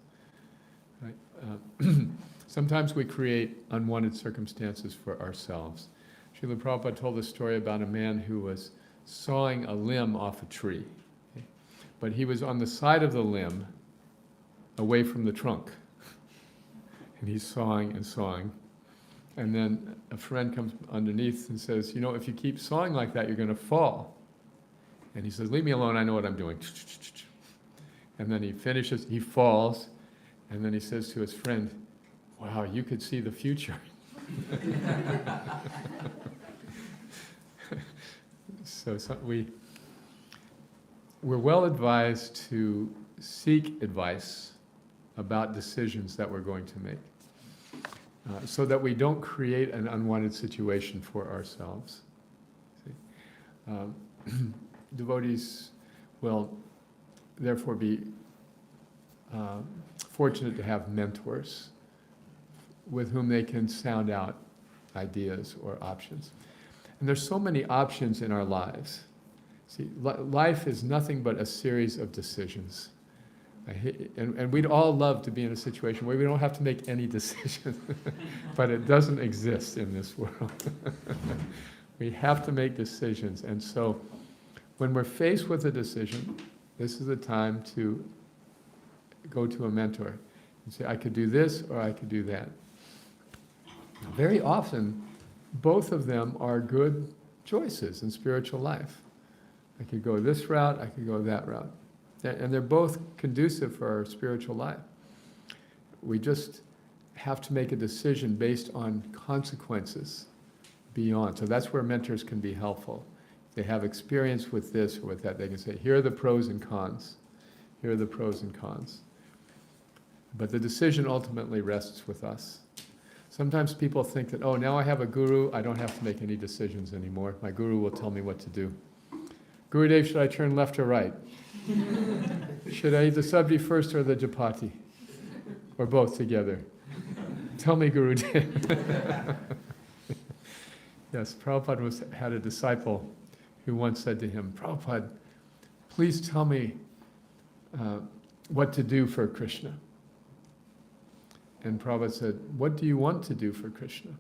Right? Sometimes we create unwanted circumstances for ourselves. Srila Prabhupada told a story about a man who was sawing a limb off a tree. Okay? But he was on the side of the limb away from the trunk. And he's sawing and sawing. And then a friend comes underneath and says, you know, if you keep sawing like that, you're going to fall. And he says, leave me alone, I know what I'm doing. And then he finishes, he falls, and then he says to his friend, wow, you could see the future. So we're well advised to seek advice about decisions that we're going to make, so that we don't create an unwanted situation for ourselves. Devotees will therefore be fortunate to have mentors with whom they can sound out ideas or options. And there's so many options in our lives. See, life is nothing but a series of decisions. And we'd all love to be in a situation where we don't have to make any decisions, but it doesn't exist in this world. We have to make decisions, and so when we're faced with a decision, this is the time to go to a mentor and say, I could do this or I could do that. Very often, both of them are good choices in spiritual life. I could go this route, I could go that route. And they're both conducive for our spiritual life. We just have to make a decision based on consequences beyond. So that's where mentors can be helpful. If they have experience with this or with that, they can say, here are the pros and cons. Here are the pros and cons. But the decision ultimately rests with us. Sometimes people think that, oh, now I have a guru, I don't have to make any decisions anymore. My guru will tell me what to do. Gurudev, should I turn left or right? Should I eat the sabji first or the chapati? Or both together? Tell me, Gurudev. Yes, Prabhupada had a disciple who once said to him, Prabhupada, please tell me what to do for Krishna. And Prabhupada said, what do you want to do for Krishna?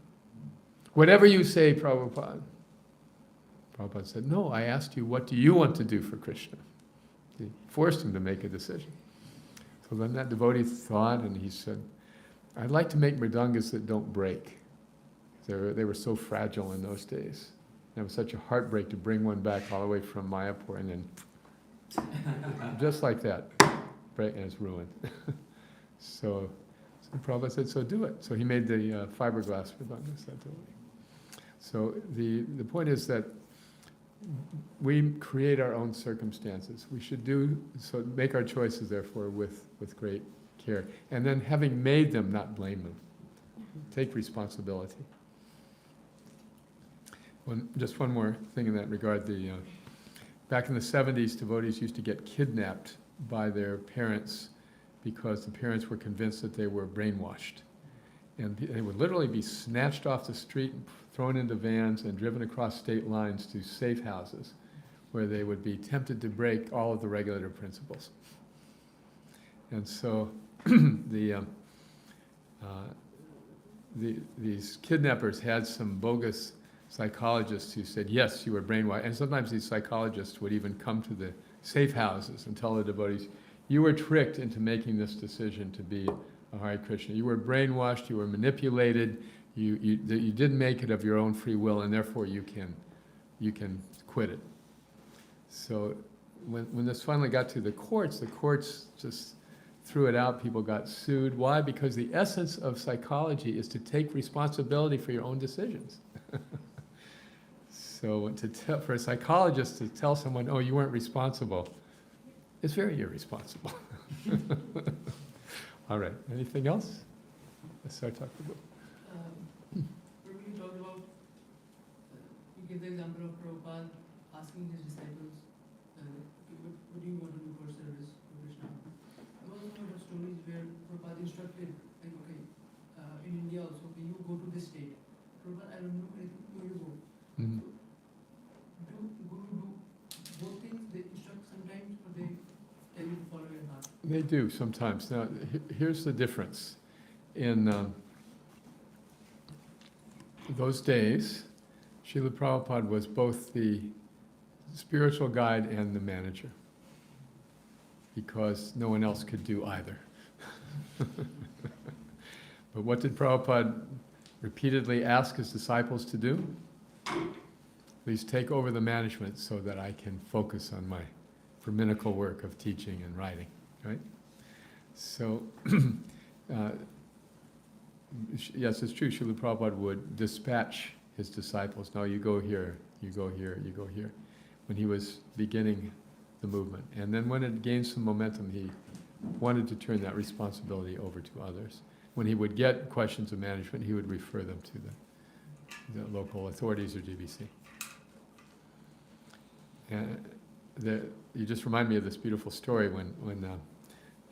Whatever you say, Prabhupada. Prabhupada said, no, I asked you, what do you want to do for Krishna? He forced him to make a decision. So then that devotee thought, and he said, I'd like to make mridangas that don't break. They were so fragile in those days. And it was such a heartbreak to bring one back all the way from Mayapur, and then just like that, break, and it's ruined. So Prabhupada said, so do it. So he made the fiberglass mridangas that devotee. So the point is that we create our own circumstances. We should make our choices, therefore, with great care. And then having made them, not blame them. Take responsibility. Just one more thing in that regard. Back in the 70s, devotees used to get kidnapped by their parents because the parents were convinced that they were brainwashed. And they would literally be snatched off the street and thrown into vans and driven across state lines to safe houses where they would be tempted to break all of the regulative principles. And so these kidnappers had some bogus psychologists who said, yes, you were brainwashed. And sometimes these psychologists would even come to the safe houses and tell the devotees, you were tricked into making this decision to be a Hare Krishna. You were brainwashed, you were manipulated, you didn't make it of your own free will, and therefore you can quit it. So when this finally got to the courts just threw it out, people got sued. Why? Because the essence of psychology is to take responsibility for your own decisions. So for a psychologist to tell someone, oh, you weren't responsible, it's very irresponsible. All right, anything else? Let's start talking about. Prabhu, you talked about, you give the example of Prabhupada asking his disciples, what do you want to do for service for Krishna? There was a lot of stories where Prabhupada instructed, like, okay, in India also, okay, you go to this state. Prabhupada, I don't know anything, where you go. Mm-hmm. So, do Guru do both things? They instruct sometimes, or they tell you to follow your heart? They do sometimes. Now, here's the difference. In those days, Srila Prabhupada was both the spiritual guide and the manager, because no one else could do either. But what did Prabhupada repeatedly ask his disciples to do? Please take over the management so that I can focus on my brahminical work of teaching and writing, right? So, yes, it's true, Srila Prabhupada would dispatch his disciples, no, you go here, you go here, you go here, when he was beginning the movement. And then when it gained some momentum, he wanted to turn that responsibility over to others. When he would get questions of management, he would refer them to the local authorities or GBC. And you just remind me of this beautiful story when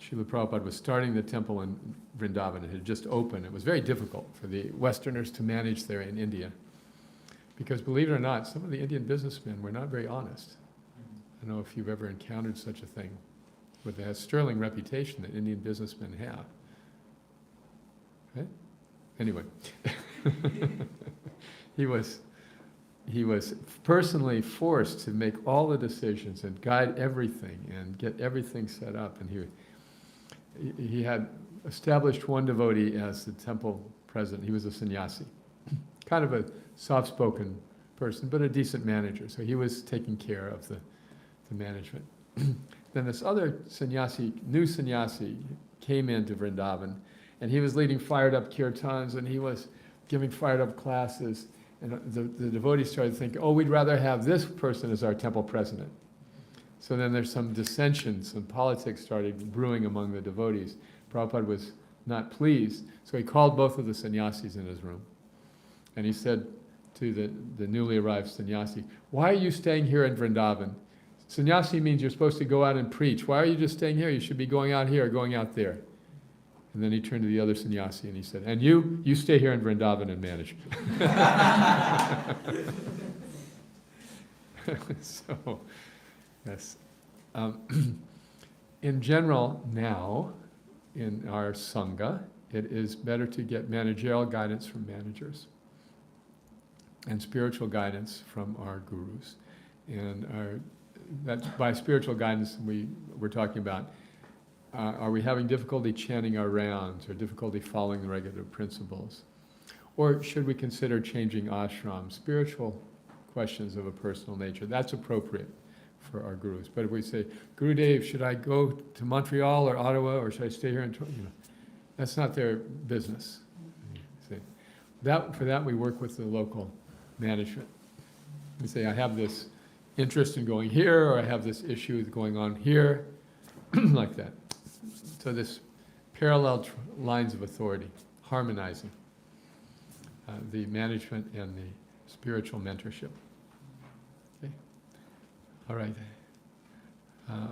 Srila Prabhupada was starting the temple in Vrindavan. It had just opened. It was very difficult for the Westerners to manage there in India. Because believe it or not, some of the Indian businessmen were not very honest. I don't know if you've ever encountered such a thing, with the sterling reputation that Indian businessmen have. Right? Anyway, he was personally forced to make all the decisions and guide everything and get everything set up. And he had established one devotee as the temple president. He was a sannyasi, kind of a soft-spoken person, but a decent manager. So he was taking care of the management. Then this other sannyasi, new sannyasi, came into Vrindavan, and he was leading fired-up kirtans, and he was giving fired-up classes. And the devotees started thinking, oh, we'd rather have this person as our temple president. So then there's some dissension, some politics started brewing among the devotees. Prabhupada was not pleased, so he called both of the sannyasis in his room. And he said to the newly arrived sannyasi, why are you staying here in Vrindavan? Sannyasi means you're supposed to go out and preach. Why are you just staying here? You should be going out here or going out there. And then he turned to the other sannyasi and he said, and you stay here in Vrindavan and manage. So, yes. In general, now, in our Sangha, it is better to get managerial guidance from managers and spiritual guidance from our gurus. And that's by spiritual guidance we're talking about, are we having difficulty chanting our rounds or difficulty following the regular principles? Or should we consider changing ashram? Spiritual questions of a personal nature, that's appropriate for our gurus. But if we say, Gurudev, should I go to Montreal or Ottawa or should I stay here in Toronto? That's not their business. See? For that we work with the local management. We say, I have this interest in going here, or I have this issue going on here, like that. So this parallel lines of authority, harmonizing the management and the spiritual mentorship. Okay. All right.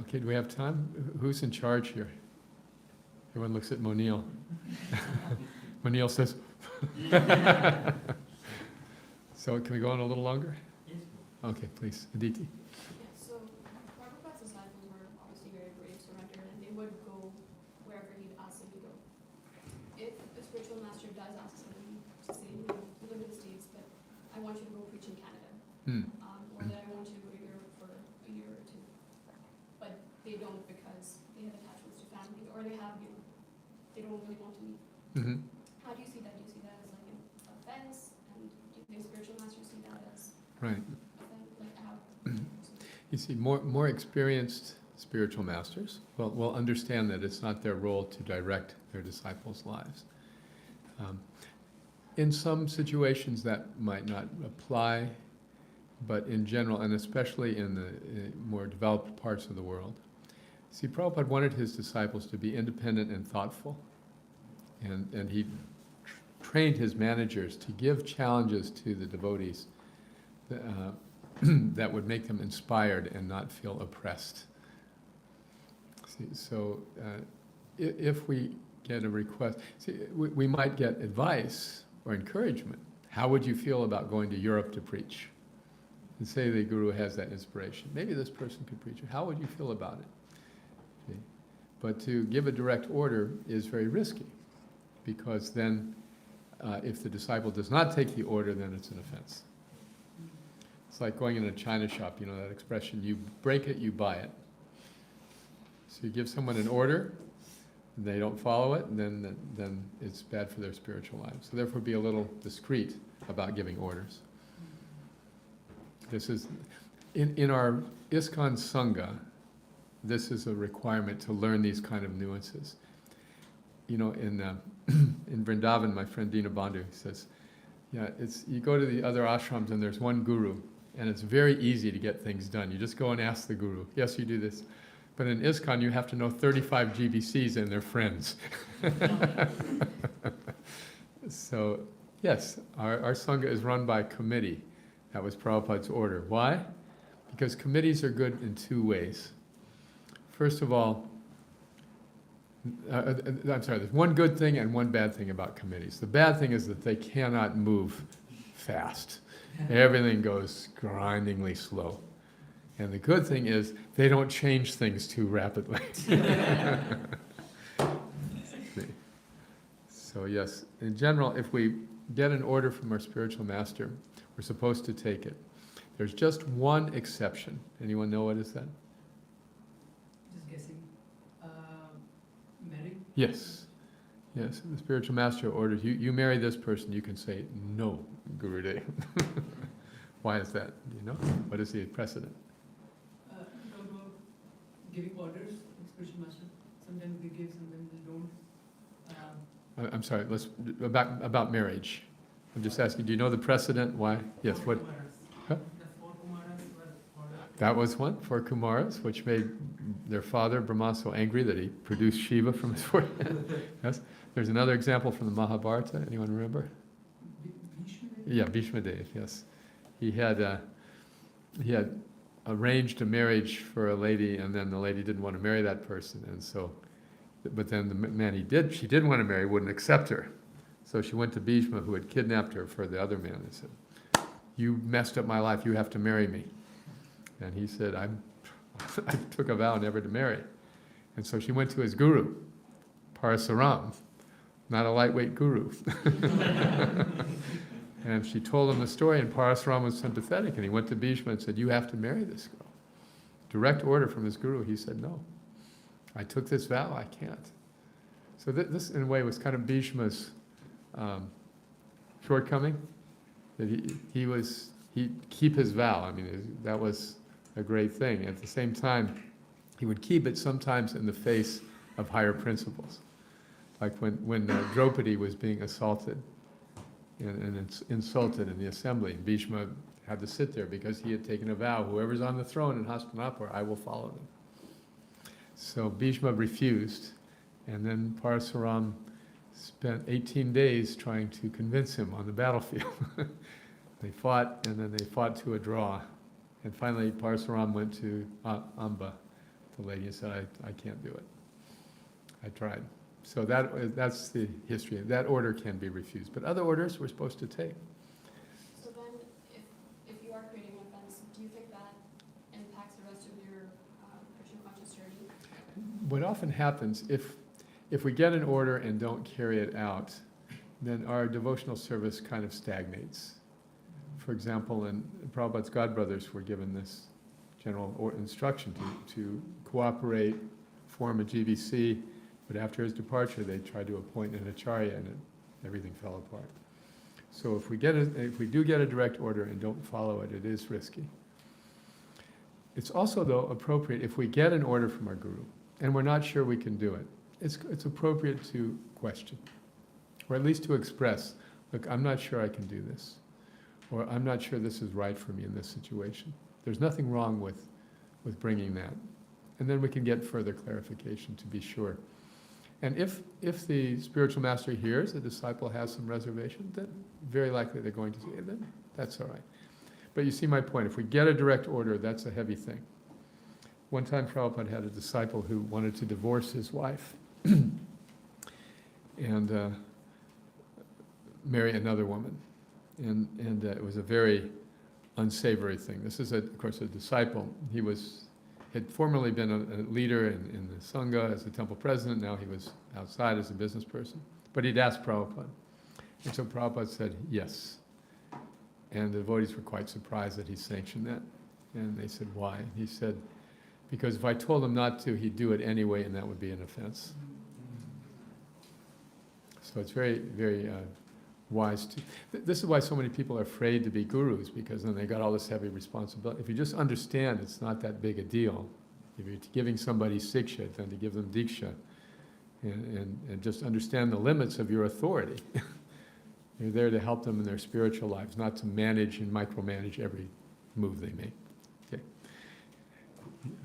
Okay, do we have time? Who's in charge here? Everyone looks at Monil. Monil says, so can we go on a little longer? Yes. Okay, please. Aditi. So Prabhupada's disciples were obviously very brave, surrendered, and they would go wherever he'd ask them to go. If a spiritual master does ask somebody to say, you live in the States, but I want you to go preach in Canada, or that I want you to go to Europe for a year or two, but they don't because they have attachments to family, or they don't really want to meet. Mm-hmm. How do you see that? Do you see that as like an offense? And do you think spiritual masters see that as Right. like how? You see, more experienced spiritual masters will understand that it's not their role to direct their disciples' lives. In some situations that might not apply, but in general, and especially in the more developed parts of the world. See, Prabhupada wanted his disciples to be independent and thoughtful, and he trained his managers to give challenges to the devotees that would make them inspired and not feel oppressed. See, so if we get a request, see, we might get advice or encouragement. How would you feel about going to Europe to preach? And say the guru has that inspiration. Maybe this person could preach. How would you feel about it? See? But to give a direct order is very risky, because then if the disciple does not take the order, then it's an offense. It's like going in a china shop, you know that expression, you break it, you buy it. So you give someone an order, they don't follow it, then it's bad for their spiritual lives. So therefore, be a little discreet about giving orders. This is, in our ISKCON Sangha, this is a requirement to learn these kind of nuances. You know, in Vrindavan, my friend Dina Bandhu says, yeah, you go to the other ashrams and there's one guru, and it's very easy to get things done. You just go and ask the guru, yes, you do this. But in ISKCON, you have to know 35 GBCs and their friends. So, yes, our Sangha is run by a committee. That was Prabhupada's order. Why? Because committees are good in two ways. First of all, there's one good thing and one bad thing about committees. The bad thing is that they cannot move fast. Everything goes grindingly slow. And the good thing is they don't change things too rapidly. So yes, in general, if we get an order from our spiritual master, we're supposed to take it. There's just one exception. Anyone know what is that? Just guessing. Marriage? Yes. Yes, the spiritual master orders you marry this person, you can say, no, Gurudev. Why is that? Do you know? What is the precedent? You talk about giving orders, spiritual master. Sometimes they give, sometimes they don't. I'm sorry, about marriage. I'm just asking, do you know the precedent? Why? Yes, what? Huh? The 4 Kumaras were ordered. That was one, 4 Kumaras, which made their father, Brahma, so angry that he produced Shiva from his forehead. Yes. There's another example from the Mahabharata. Anyone remember? Yeah, Bhishma Dev, yes. He had arranged a marriage for a lady, and then the lady didn't want to marry that person, and so, but then the man she did want to marry wouldn't accept her. So she went to Bhishma, who had kidnapped her for the other man, and said, you messed up my life, you have to marry me. And he said, I took a vow never to marry. And so she went to his guru, Parasaram, not a lightweight guru. And she told him the story, and Parasaram was sympathetic, and he went to Bhishma and said, you have to marry this girl. Direct order from his guru. He said, no, I took this vow, I can't. So this, in a way, was kind of Bhishma's shortcoming, that he'd keep his vow. I mean, that was a great thing. At the same time, he would keep it sometimes in the face of higher principles. Like when Draupadi was being assaulted and insulted in the assembly, and Bhishma had to sit there because he had taken a vow, whoever's on the throne in Hastinapur, I will follow them. So Bhishma refused, and then Parasaram spent 18 days trying to convince him on the battlefield. They fought, and then they fought to a draw. And finally, Parasaram went to Amba, the lady, and said, I can't do it. I tried. So that's the history. That order can be refused. But other orders we're supposed to take. So then, if you are creating an offense, do you think that impacts the rest of your Krishna conscious journey? What often happens, if we get an order and don't carry it out, then our devotional service kind of stagnates. For example, in Prabhupada's godbrothers were given this general instruction to cooperate, form a GBC, but after his departure they tried to appoint an acharya, and everything fell apart. So if we do get a direct order and don't follow it, it is risky. It's also, though, appropriate if we get an order from our guru and we're not sure we can do it, it's appropriate to question, or at least to express, look, I'm not sure I can do this, or I'm not sure this is right for me in this situation. There's nothing wrong with bringing that. And then we can get further clarification to be sure. And if the spiritual master hears a disciple has some reservation, then very likely they're going to say, then that's all right. But you see my point, if we get a direct order, that's a heavy thing. One time Prabhupada had a disciple who wanted to divorce his wife and marry another woman. And it was a very unsavory thing. This is, of course, a disciple. He had formerly been a leader in the Sangha as a temple president. Now he was outside as a business person. But he'd asked Prabhupada. And so Prabhupada said, yes. And the devotees were quite surprised that he sanctioned that. And they said, why? He said, because if I told him not to, he'd do it anyway, and that would be an offense. So it's very, very wise to. This is why so many people are afraid to be gurus, because then they got all this heavy responsibility. If you just understand it's not that big a deal, if you're giving somebody siksha, then to give them diksha, and just understand the limits of your authority. You're there to help them in their spiritual lives, not to manage and micromanage every move they make. Okay.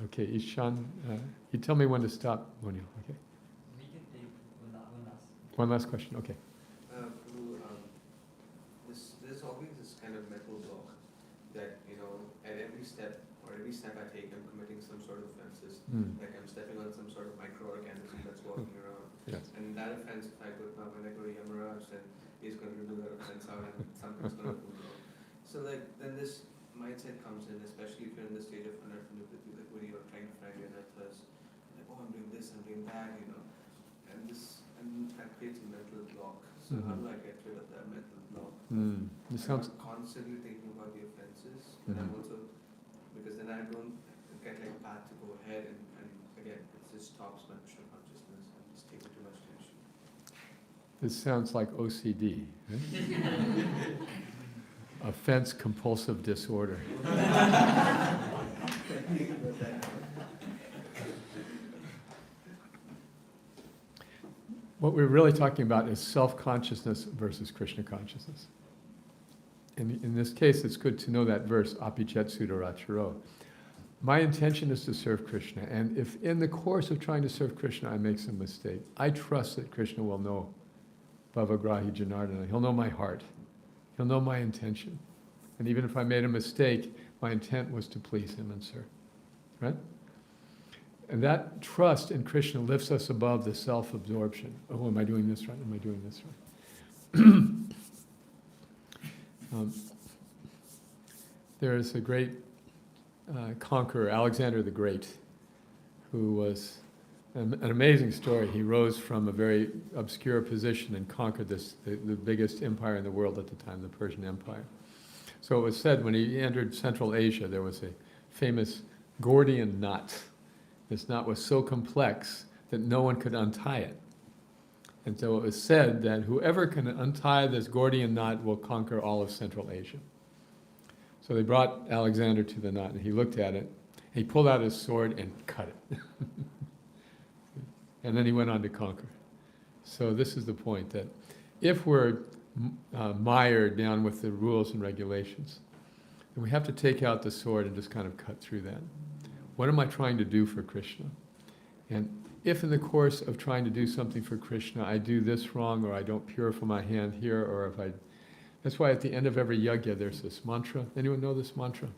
Okay, Ishan, you tell me when to stop, Monil. Okay. We can take one last. One last question. Okay. Prabhu, there's always this kind of mental block that, at every step I take, I'm committing some sort of offenses. Like I'm stepping on some sort of microorganism that's walking around. Yes. And that offense, if I go when I go to Yamaraj, then he's going to do that offense out and something's going to go wrong. So then this mindset comes in, especially if you're in the stage of anartha-nivritti, like where you're trying to find your anarthas, like, oh, I'm doing this, I'm doing that, and that creates a mental block. So how do I get rid of that mental block? This sounds I'm constantly thinking about the offenses, and I'm also, because then I don't get like a path to go ahead, and again, it just stops my Krishna consciousness and just taking too much tension. This sounds like OCD. Right? Offense compulsive disorder. What we're really talking about is self-consciousness versus Krishna consciousness. In this case, it's good to know that verse, apichet sudaracharo. My intention is to serve Krishna, and if in the course of trying to serve Krishna I make some mistake, I trust that Krishna will know Bhavagrahi Janardana. He'll know my heart. He'll know my intention. And even if I made a mistake, my intent was to please him and serve. Right? And that trust in Krishna lifts us above the self-absorption. Oh, am I doing this right? Am I doing this right? There is a great conqueror, Alexander the Great, who was an amazing story. He rose from a very obscure position and conquered the biggest empire in the world at the time, the Persian Empire. So it was said when he entered Central Asia, there was a famous Gordian knot. This knot was so complex that no one could untie it. And so it was said that whoever can untie this Gordian knot will conquer all of Central Asia. So they brought Alexander to the knot, and he looked at it. He pulled out his sword and cut it. And then he went on to conquer. So this is the point, that if we're mired down with the rules and regulations, then we have to take out the sword and just kind of cut through that. What am I trying to do for Krishna? And if in the course of trying to do something for Krishna, I do this wrong, or I don't purify my hand here, or if I... That's why at the end of every yajna there's this mantra. Anyone know this mantra?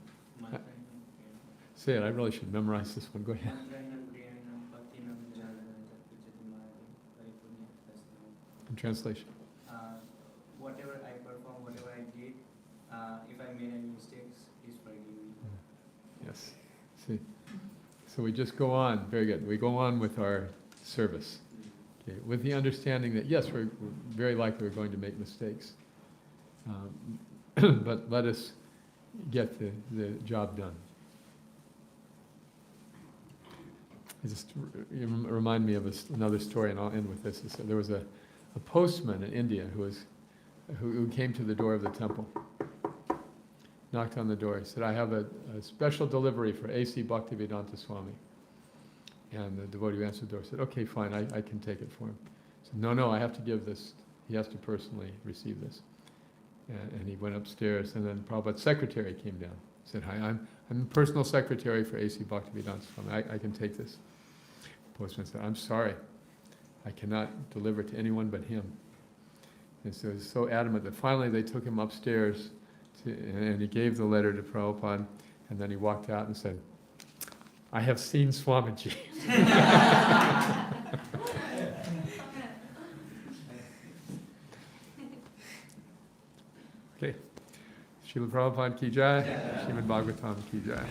Say it, I really should memorize this one. Go ahead. In translation. Whatever I perform, whatever I did, if I made any mistakes, please forgive me. Yes. See. So we just go on. Very good. We go on with our service. Okay. With the understanding that, yes, we're very likely we're going to make mistakes. But let us get the job done. It just remind me of another story, and I'll end with this. There was a postman in India who came to the door of the temple, knocked on the door. He said, I have a special delivery for A.C. Bhaktivedanta Swami. And the devotee who answered the door said, okay, fine, I can take it for him. He said, no, I have to give this. He has to personally receive this. And he went upstairs, and then Prabhupada's secretary came down. He said, hi, I'm personal secretary for A.C. Bhaktivedanta Swami. I can take this. The postman said, I'm sorry. I cannot deliver to anyone but him. And so he was so adamant that finally they took him upstairs, and he gave the letter to Prabhupada, and then he walked out and said, I have seen Swamiji. Okay. Srila Prabhupada ki jai, Srimad Bhagavatam ki jai.